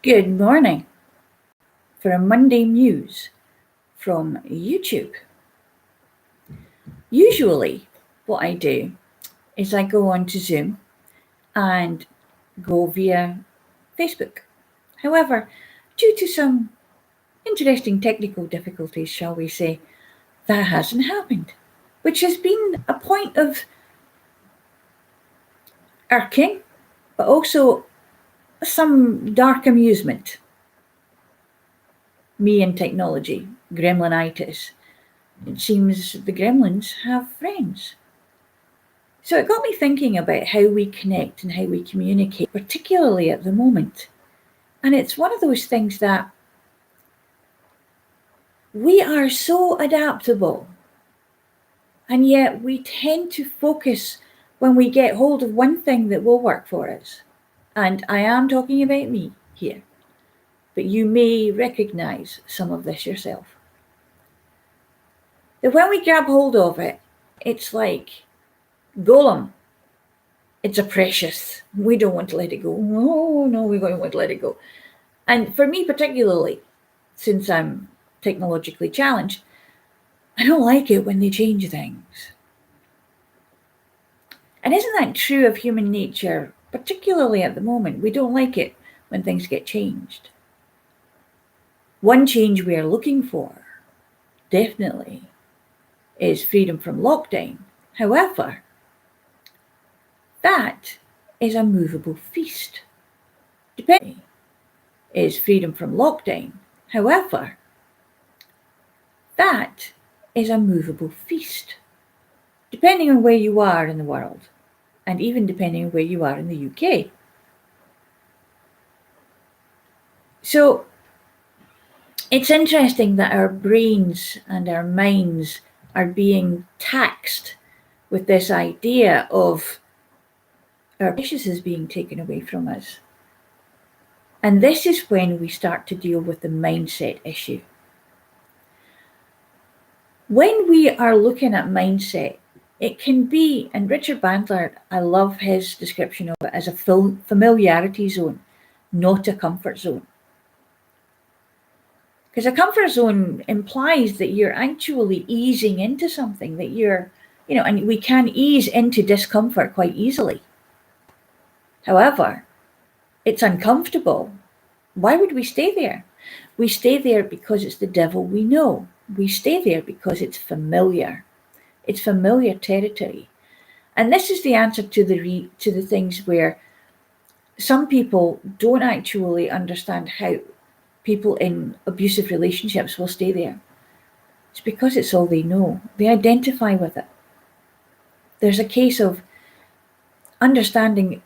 Good morning for a Monday Muse from YouTube. Usually, what I do is I go on to Zoom and go via Facebook. However, due to some interesting technical difficulties, shall we say, that hasn't happened, which has been a point of irking, but also some dark amusement. Me and technology, gremlinitis. It seems the gremlins have friends. So it got me thinking about how we connect and how we communicate, particularly at the moment. And it's one of those things that we are so adaptable, and yet we tend to focus when we get hold of one thing that will work for us. And I am talking about me here, but you may recognize some of this yourself. That when we grab hold of it, it's like Golem. It's a precious. We don't want to let it go. No, we don't want to let it go. And for me particularly, since I'm technologically challenged, I don't like it when they change things. And isn't that true of human nature, particularly at the moment? We don't like it when things get changed. One change we are looking for, definitely, is freedom from lockdown. However, that is a movable feast. Depending is freedom from lockdown. However, that is a movable feast. Depending on where you are in the world, and even depending on where you are in the UK. So it's interesting that our brains and our minds are being taxed with this idea of our precious is being taken away from us. And this is when we start to deal with the mindset issue. When we are looking at mindset, it can be, and Richard Bandler, I love his description of it as a familiarity zone, not a comfort zone. Because a comfort zone implies that you're actually easing into something, that you're, and we can ease into discomfort quite easily. However, it's uncomfortable. Why would we stay there? We stay there because it's the devil we know. We stay there because it's familiar. It's familiar territory. And this is the answer to the things where some people don't actually understand how people in abusive relationships will stay there. It's because it's all they know. They identify with it. There's a case of understanding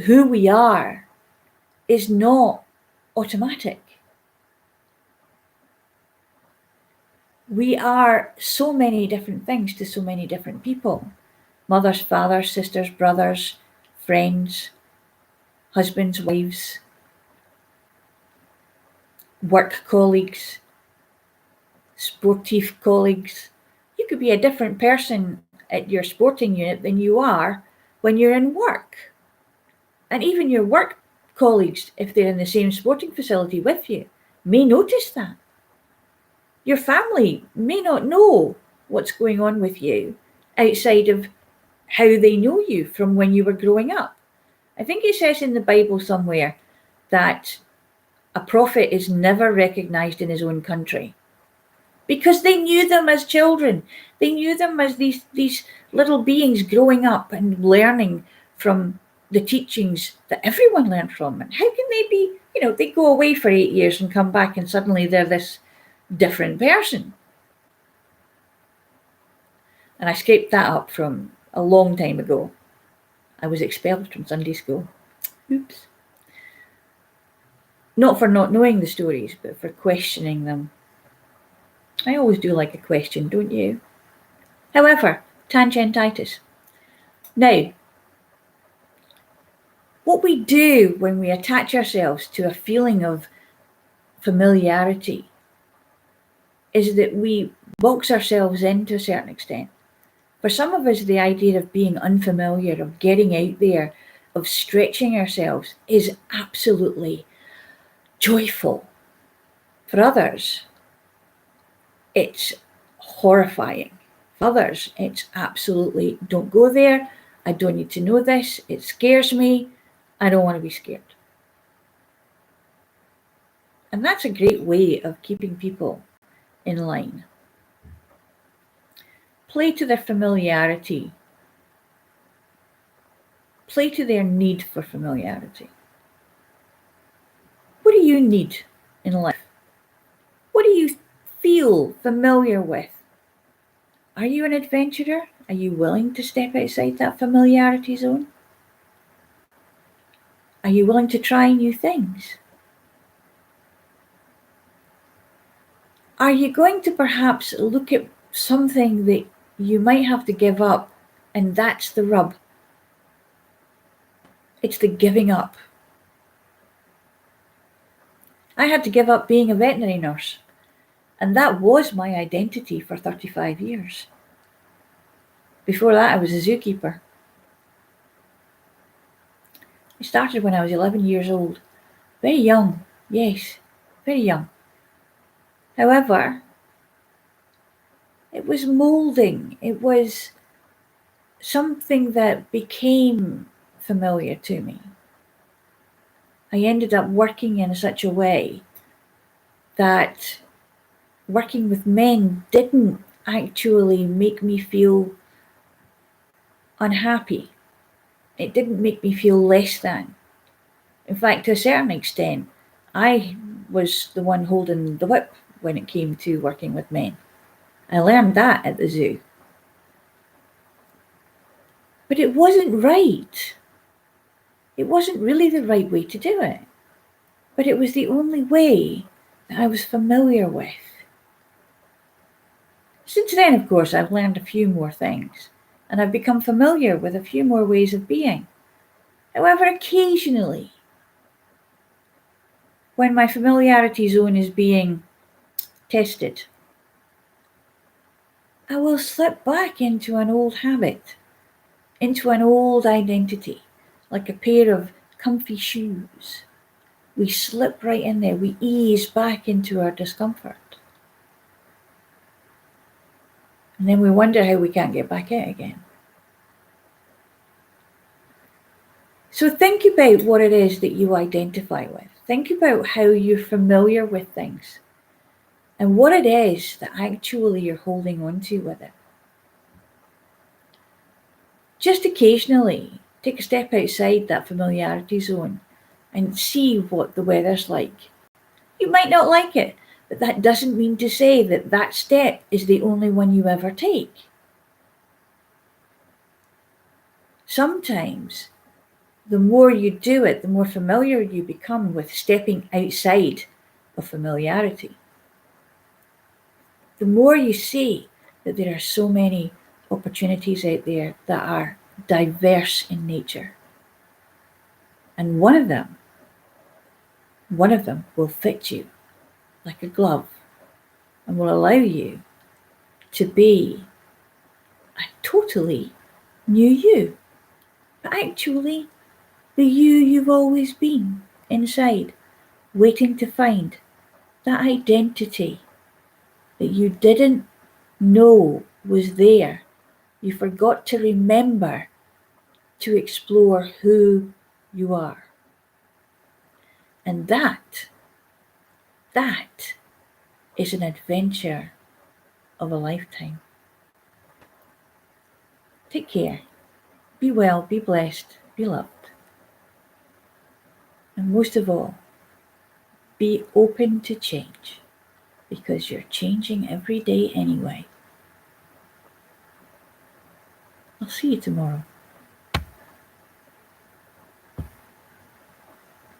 who we are is not automatic. We are so many different things to so many different people. Mothers, fathers, sisters, brothers, friends, husbands, wives, work colleagues, sportive colleagues. You could be a different person at your sporting unit than you are when you're in work. And even your work colleagues, if they're in the same sporting facility with you, may notice that. Your family may not know what's going on with you outside of how they know you from when you were growing up. I think it says in the Bible somewhere that a prophet is never recognized in his own country because they knew them as children. They knew them as these little beings growing up and learning from the teachings that everyone learned from. And how can they be, they go away for 8 years and come back and suddenly they're this different person. And I scraped that up from a long time ago. I was expelled from Sunday school. Oops. Not for not knowing the stories, but for questioning them. I always do like a question, don't you? However, tangentitis. Now, what we do when we attach ourselves to a feeling of familiarity is that we box ourselves in to a certain extent. For some of us, the idea of being unfamiliar, of getting out there, of stretching ourselves is absolutely joyful. For others, it's horrifying. For others, it's absolutely don't go there. I don't need to know this. It scares me. I don't want to be scared. And that's a great way of keeping people in line. Play to their familiarity. Play to their need for familiarity. What do you need in life? What do you feel familiar with? Are you an adventurer? Are you willing to step outside that familiarity zone? Are you willing to try new things? Are you going to perhaps look at something that you might have to give up, and that's the rub? It's the giving up. I had to give up being a veterinary nurse, and that was my identity for 35 years. Before that, I was a zookeeper. I started when I was 11 years old. Very young, yes, very young. However, it was moulding. It was something that became familiar to me. I ended up working in such a way that working with men didn't actually make me feel unhappy. It didn't make me feel less than. In fact, to a certain extent, I was the one holding the whip when it came to working with men. I learned that at the zoo. But it wasn't right. It wasn't really the right way to do it. But it was the only way that I was familiar with. Since then, of course, I've learned a few more things, and I've become familiar with a few more ways of being. However, occasionally, when my familiarity zone is being tested, I will slip back into an old habit, into an old identity, like a pair of comfy shoes. We slip right in there, we ease back into our discomfort. And then we wonder how we can't get back out again. So think about what it is that you identify with. Think about how you're familiar with things and what it is that actually you're holding on to with it. Just occasionally, take a step outside that familiarity zone and see what the weather's like. You might not like it, but that doesn't mean to say that that step is the only one you ever take. Sometimes, the more you do it, the more familiar you become with stepping outside of familiarity. The more you see that there are so many opportunities out there that are diverse in nature. And one of them will fit you like a glove and will allow you to be a totally new you, but actually the you you've always been inside, waiting to find that identity that you didn't know was there. You forgot to remember to explore who you are. And that is an adventure of a lifetime. Take care. Be well, be blessed, be loved. And most of all, be open to change, because you're changing every day anyway. I'll see you tomorrow.